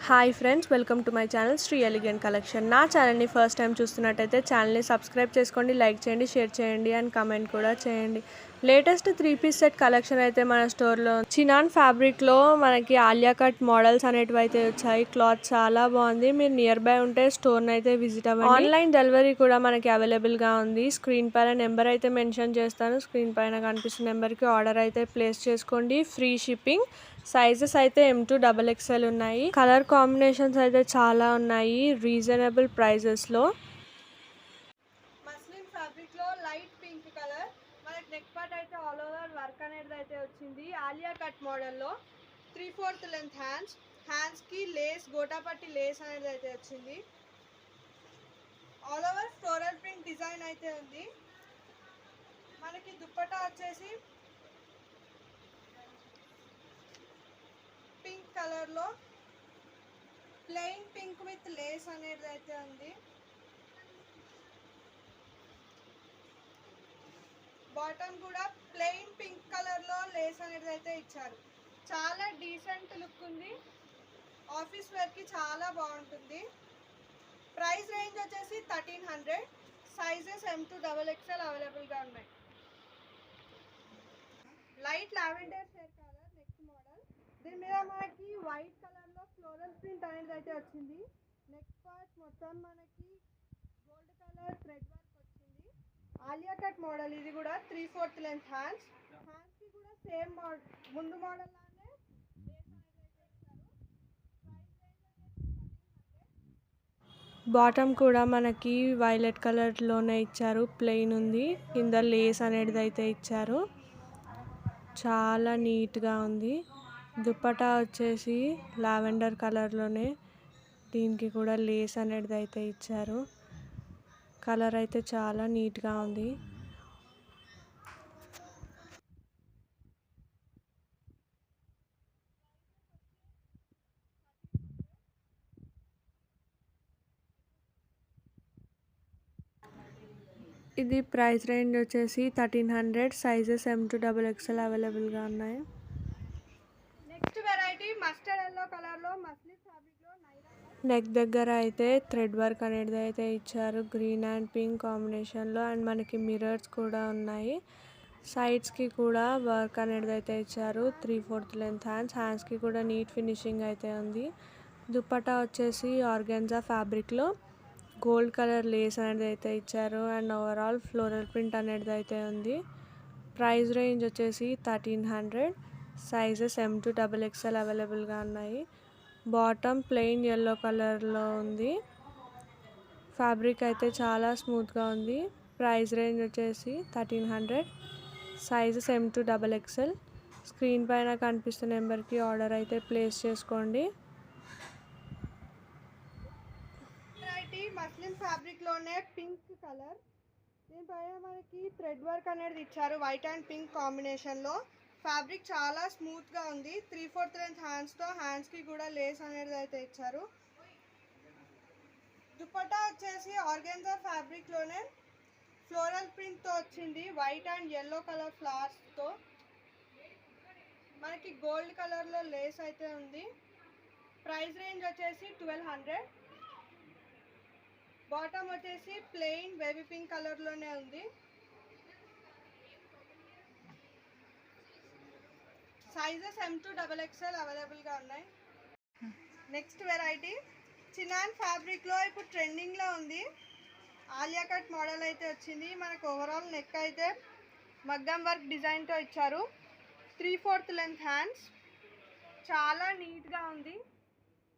Hi friends, welcome to my channel Shri elegant collection. నా ఛానల్ని first time చూస్తున్నట్టయితే ఛానల్ని సబ్స్క్రైబ్ చేసుకోండి, లైక్ చేయండి, షేర్ చేయండి అండ్ కమెంట్ కూడా చేయండి. లేటెస్ట్ 3-piece సెట్ కలెక్షన్ అయితే మన స్టోర్లో చినాన్ ఫ్యాబ్రిక్లో మనకి ఆలియా కట్ మోడల్స్ అనేటివి అయితే వచ్చాయి. క్లాత్ చాలా బాగుంది. మీరు నియర్ బై ఉంటే స్టోర్ని అయితే విజిట్ అవ్వండి. ఆన్లైన్ డెలివరీ కూడా మనకి అవైలబుల్గా ఉంది. స్క్రీన్ పైన నెంబర్ అయితే మెన్షన్ చేస్తాను. స్క్రీన్ పైన కనిపిస్తున్న నెంబర్కి ఆర్డర్ అయితే ప్లేస్ చేసుకోండి. Free shipping. సైజెస్ అయితే M2XXL ఉన్నాయి. కలర్ కాంబినేషన్స్ అయితే చాలా ఉన్నాయి రీజనబుల్ ప్రైజెస్లో. మస్లిన్ ఫ్యాబ్రిక్ లో లైట్ పింక్ కలర్, మనకి నెక్ పార్ట్ అయితే ఆల్ ఓవర్ వర్క్ అనేది అయితే వచ్చింది. ఆలియా కట్ మోడల్లో 3/4 లెంత్ హ్యాండ్స్ కి లేస్, గోటాపట్టి లేస్ అనేది అయితే వచ్చింది. All over floral print design అయితే ఉంది. మనకి దుప్పటా వచ్చేసి పింక్ కలర్ లో ప్లెయిన్ పింక్ విత్ లేస్ అనేది అయితే ఉంది. బాటమ్ కూడా ప్లెయిన్ పింక్ కలర్ లో లేస్ అనేది అయితే ఇచ్చారు. చాలా డీసెంట్ లుక్ ఉంది. ఆఫీస్ వేర్ కి చాలా బాగుంటుంది. ప్రైస్ రేంజ్ వచ్చేసి 1300. సైజెస్ M2XXL అవైలబుల్ గా ఉన్నాయి. Light lavender shade colour next model. దీని మీద మనకి వైట్ కలర్ లో ఫ్లోరల్ ప్రింట్ అనేది అయితే వచ్చింది. నెక్స్ట్ పార్ట్ మొత్తం మనకి గోల్డ్ కలర్ థ్రెడ్ వర్క్ వచ్చింది. ఆలియా కట్ మోడల్ ఇది కూడా 3/4 లెంత్ హ్యాండ్స్ కి కూడా సేమ్ ముందు మోడల్ లానే లేస్ అనేది అయితే ఇచ్చారు. ప్రైస్ రేంజ్ వచ్చేసి 1300. బాటమ్ కూడా మనకి వైలెట్ కలర్ లోనే ఇచ్చారు. ప్లెయిన్ ఉంది. కింద లేస్ అనేది అయితే ఇచ్చారు. చాలా నీట్గా ఉంది. దుప్పటా వచ్చేసి లావెండర్ కలర్లోనే దీనికి కూడా లేస్ అనేది అయితే ఇచ్చారు. కలర్ అయితే చాలా నీట్గా ఉంది. ఇది ప్రైస్ రేంజ్ వచ్చేసి 1300. సైజెస్ M2XXL అవైలబుల్గా ఉన్నాయి. నెక్స్ట్ వెరైటీ మస్టర్డ్ ఎల్లో కలర్లో మస్లిన్ ఫ్యాబ్రిక్లో నెక్ దగ్గర అయితే థ్రెడ్ వర్క్ అనేది అయితే ఇచ్చారు. గ్రీన్ అండ్ పింక్ కాంబినేషన్లో అండ్ మనకి మిర్రర్స్ కూడా ఉన్నాయి. సైడ్స్కి కూడా వర్క్ అనేది అయితే ఇచ్చారు. 3/4 లెంత్ హ్యాండ్స్కి కూడా నీట్ ఫినిషింగ్ అయితే ఉంది. దుప్పటా వచ్చేసి ఆర్గాన్జా ఫ్యాబ్రిక్లో గోల్డ్ కలర్ లేస్ అనేది అయితే ఇచ్చారు అండ్ ఓవరాల్ ఫ్లోరల్ ప్రింట్ అనేది అయితే ఉంది. ప్రైస్ రేంజ్ వచ్చేసి 1300. సైజెస్ M2XXL అవైలబుల్గా ఉన్నాయి. బాటమ్ ప్లెయిన్ ఎల్లో కలర్లో ఉంది. ఫ్యాబ్రిక్ అయితే చాలా స్మూత్గా ఉంది. ప్రైస్ రేంజ్ వచ్చేసి 1300. Sizes M2XXL. స్క్రీన్ పైన కనిపిస్తున్న నెంబర్కి ఆర్డర్ అయితే ప్లేస్ చేసుకోండి. మస్లిన్ ఫ్యాబ్రిక్ లోనే పింక్ కలర్, దీనిపైన మనకి థ్రెడ్ వర్క్ అనేది ఇచ్చారు. వైట్ అండ్ పింక్ కాంబినేషన్ లో. ఫ్యాబ్రిక్ చాలా స్మూత్ గా ఉంది. 3/4 లెంత్ హ్యాండ్స్ కి కూడా లేస్ అనేది అయితే ఇచ్చారు. దుపట్టా వచ్చేసి ఆర్గాన్జా ఫ్యాబ్రిక్ లోనే ఫ్లోరల్ ప్రింట్ తో వచ్చింది. White and yellow colour flowers తో మనకి గోల్డ్ కలర్ లో లేస్ అయితే ఉంది. ప్రైస్ రేంజ్ వచ్చేసి 1200. బాటమ్ వచ్చేసి ప్లెయిన్ బేబీ పింక్ కలర్ లోనే ఉంది. సైజెస్ M2XXL అవైలబుల్ గా ఉన్నాయి. నెక్స్ట్ వెరైటీ చినాన్ ఫ్యాబ్రిక్ లో ఇప్పుడు ట్రెండింగ్ లో ఉంది. ఆలియా కట్ మోడల్ అయితే వచ్చింది. మనకు ఓవరాల్ నెక్ అయితే మగ్గం వర్క్ డిజైన్ తో ఇచ్చారు. 3/4 లెంత్ హ్యాండ్స్ చాలా నీట్ గా ఉంది.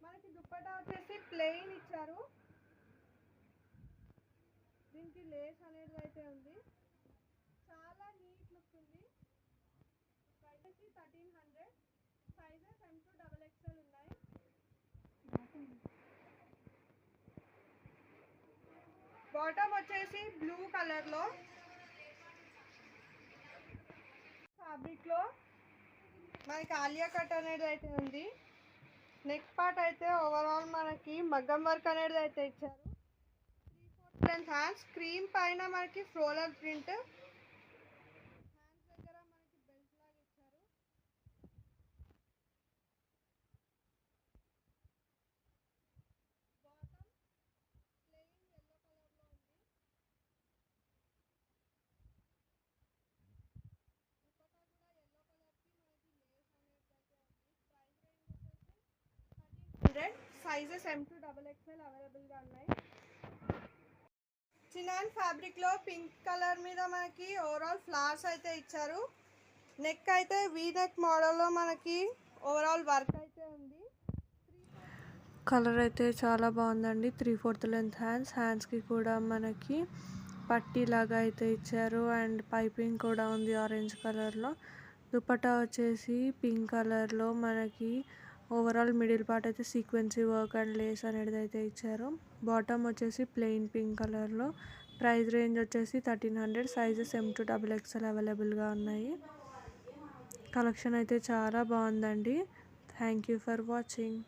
మనకి దుప్పటా వచ్చేసి ప్లెయిన్ ఇచ్చారు. దీనికి లేస్ అనేది అయితే ఉంది. చాలా నీట్ లుక్ ఉంది. ప్రైస్ 1300. సైజెస్ M2XXL ఉన్నాయి. బాటమ్ వచ్చేసి బ్లూ కలర్ లో ఫ్యాబ్రిక్ లో మనకి ఆలియా కట్ అనేది అయితే ఉంది. నెక్ పార్ట్ అయితే ఓవరాల్ మనకి మగ్గం వర్క్ అనేది అయితే ఇచ్చారు. 3/4 లెంత్ హ్యాండ్స్ క్రీమ్ పైన మనకి ఫ్లోరల్ ప్రింట్, హ్యాండ్స్ దగ్గర మనకి బెల్ట్ లాగా ఇచ్చారు. సైజెస్ M2XXL అవైలబుల్గా ఉన్నాయి. చినాన్ ఫ్యాబ్రిక్లో పింక్ కలర్ మీద మనకి ఓవరాల్ ఫ్లవర్స్ అయితే ఇచ్చారు. నెక్ అయితే వీ నెక్ మోడల్లో మనకి ఓవరాల్ వర్క్ అయితే ఉంది. కలర్ అయితే చాలా బాగుందండి. 3/4 లెంత్ హ్యాండ్స్కి కూడా మనకి పట్టీ లాగా అయితే ఇచ్చారు అండ్ పైపింగ్ కూడా ఉంది ఆరెంజ్ కలర్లో. దుపట్టా వచ్చేసి పింక్ కలర్లో మనకి ఓవరాల్ మిడిల్ పార్ట్ అయితే సీక్వెన్సీ వర్క్ అండ్ లేస్ అనేది అయితే ఇచ్చారు. బాటమ్ వచ్చేసి ప్లెయిన్ పింక్ కలర్లో. ప్రైస్ రేంజ్ వచ్చేసి 1300. సైజెస్ M2XXL అవైలబుల్గా ఉన్నాయి. కలెక్షన్ అయితే చాలా బాగుందండి. Thank you for watching.